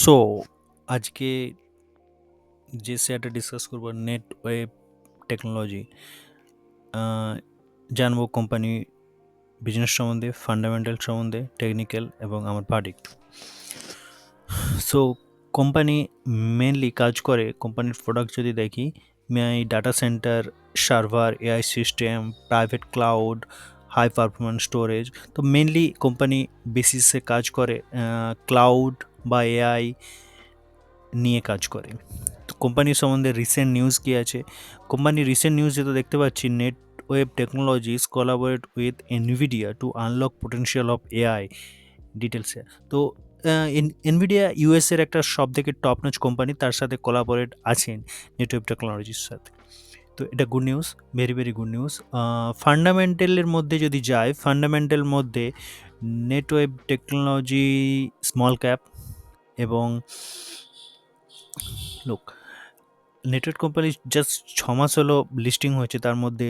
So আজকে যে শেয়ারটা ডিসকাস করব নেট ওয়েব টেকনোলজি, জানবো কোম্পানি বিজনেস সম্বন্ধে, ফান্ডামেন্টাল সম্বন্ধে, টেকনিক্যাল এবং আমার ভার্ডিক্ট। সো কোম্পানি মেনলি কাজ করে, কোম্পানির প্রোডাক্ট যদি দেখি, data centre, server, AI system, private cloud, high performance storage. তো মেনলি কোম্পানি বেসিসে কাজ করে ক্লাউড বা এআই নিয়ে কাজ করে। তো কোম্পানির সম্বন্ধে রিসেন্ট নিউজ কী আছে? কোম্পানির রিসেন্ট নিউজ যেটা দেখতে পাচ্ছি, net web technologies collaborate with Nvidia two unlock potential of AI ডিটেলসে। তো এনভিডিয়া ইউএসের একটা সব থেকে টপ নচ কোম্পানি, তার সাথে কোলাবোরেট আছেন নেট ওয়েব টেকনোলজির সাথে। তো এটা good news, very very good news. ফান্ডামেন্টালের মধ্যে যদি যায়, ফান্ডামেন্টাল মধ্যে Netweb technology small cap এবং লোক নেটওয়ার্ক কোম্পানি জাস্ট 6 মাস হলো লিস্টিং হয়েছে, তার মধ্যে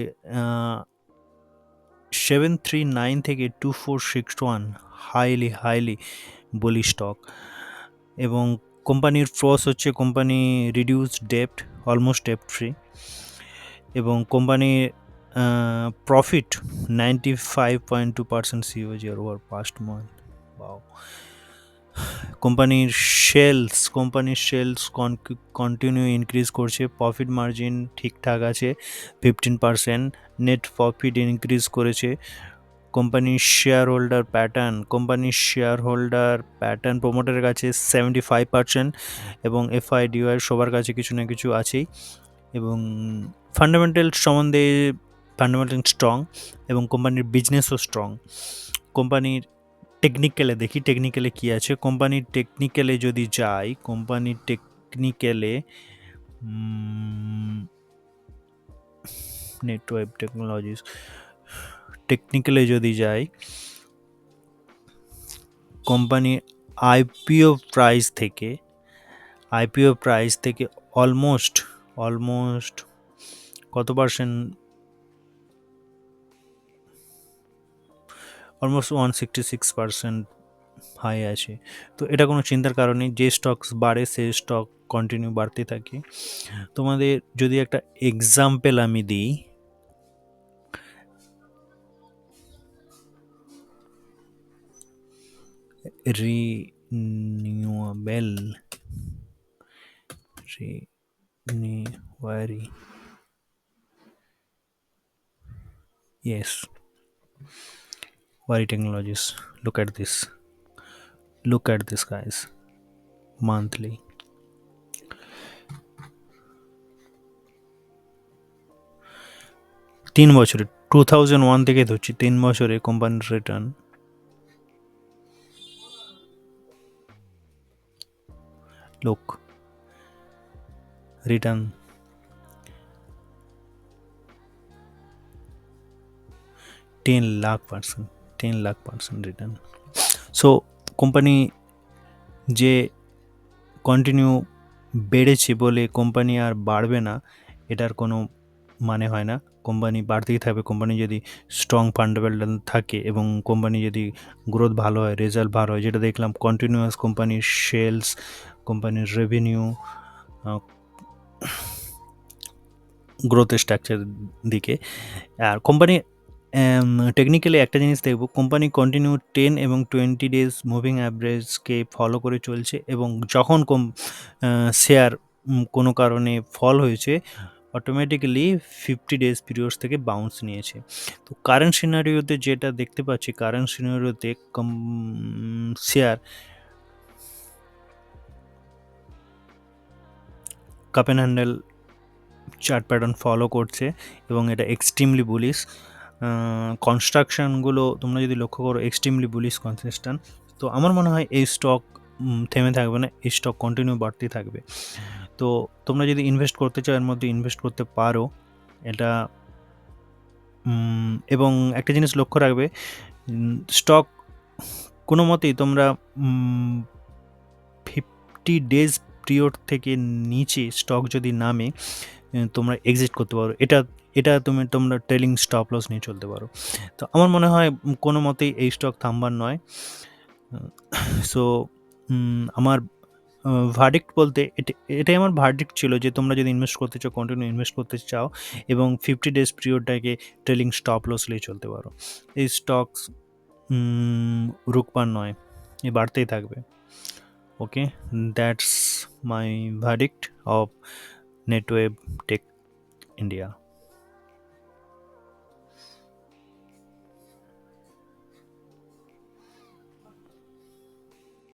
739 থেকে 2461 হাইলি বলি স্টক। এবং কোম্পানির ফ্রস হচ্ছে, কোম্পানি রিডিউস ডেপ্ট, অলমোস্ট ডেপ্ট ফ্রি। এবং কোম্পানির প্রফিট 95.2% সিওজি ওভার পাস্ট মান্থ। বাও। কোম্পানির সেলস কন্টিনিউ ইনক্রিজ করছে, প্রফিট মার্জিন ঠিকঠাক আছে 15%, নেট প্রফিট ইনক্রিজ করেছে। কোম্পানির শেয়ার হোল্ডার প্যাটার্ন প্রোমোটারের কাছে 75%, এবং এফআইডিওয়াই সবার কাছে কিছু না কিছু আছেই। এবং ফান্ডামেন্টাল সম্বন্ধে, ফান্ডামেন্টাল স্ট্রং এবং কোম্পানির বিজনেসও স্ট্রং। কোম্পানির টেকনিক্যালে দেখি, টেকনিক্যালে কী আছে। কোম্পানির টেকনিক্যালে যদি যাই, কোম্পানির টেকনিক্যালে নেট ওয়েব টেকনোলজিস টেকনিক্যালে যদি যাই, কোম্পানি আইপিও প্রাইস থেকে অলমোস্ট কত পার্সেন্ট, অলমোস্ট 166% হাই আছে। তো এটা কোনো চিন্তার কারণ নেই, যে স্টকস বাড়ে সেই স্টক কন্টিনিউ বাড়তে থাকে। তোমাদের যদি একটা এক্সাম্পল আমি দিই, রিনিউয়ারি, yes, Wari Technologies. Look at this guys, monthly 3 বছরে 2001 থেকে ধরছি, 3 বছরে কোম্পানির return return 10 lakh% return. So company যে কন্টিনিউ বেড়েছে বলে কোম্পানি আর বাড়বে না, এটার কোনো মানে হয় না। কোম্পানি বাড়তেই থাকবে। কোম্পানি যদি স্ট্রং ফান্ডামেন্টাল থাকে এবং কোম্পানি যদি গ্রোথ ভালো হয়, রেজাল্ট ভালো হয়, যেটা দেখলাম কন্টিনিউয়াস কোম্পানির সেলস, কোম্পানির রেভিনিউ, গ্রোথের স্ট্রাকচার দিকে। আর কোম্পানি টেকনিক্যালি একটা জিনিস দেখব, কোম্পানি কন্টিনিউ 10 এবং 20 ডেজ মুভিং অ্যাভারেজকে ফলো করে চলছে, এবং যখন শেয়ার কোনো কারণে ফল হয়েছে, অটোমেটিক্যালি 50 ডেজ পিরিয়ডস থেকে বাউন্স নিয়েছে। তো কারেন্ট সিনারিওতে যেটা দেখতে পাচ্ছি, share cup and handle chart pattern follow করছে এবং এটা এক্সট্রিমলি বুলিশ। কনস্ট্রাকশানগুলো তোমরা যদি লক্ষ্য করো, এক্সট্রিমলি বুলিশ কনসিস্টেন্ট। তো আমার মনে হয় এই স্টক থেমে থাকবে না, এই স্টক কন্টিনিউ বাড়তেই থাকবে। তো তোমরা যদি ইনভেস্ট করতে চাও, এর মধ্যে ইনভেস্ট করতে পারো এটা। এবং একটা জিনিস লক্ষ্য রাখবে, স্টক কোনো মতেই তোমরা 50 ডেজ পিরিয়ড থেকে নিচে স্টক যদি নামে, তোমরা এক্সিট করতে পারো। এটা তোমরা ট্রেলিং স্টপ লস নিয়ে চলতে পারো। তো আমার মনে হয় কোনো মতেই এই স্টক থামবার নয়। সো আমার ভার্ডিক্ট বলতে এটাই আমার ভার্ডিক্ট ছিল যে তোমরা যদি ইনভেস্ট করতে চাও, কন্টিনিউ ইনভেস্ট করতে চাও এবং 50 ডেজ পিরিয়ডটাকে ট্রেলিং স্টপ লস নিয়ে চলতে পারো। এই স্টকস রুকমান নয়, এ বাড়তেই থাকবে। Okay, that's my verdict of Netweb Tech India.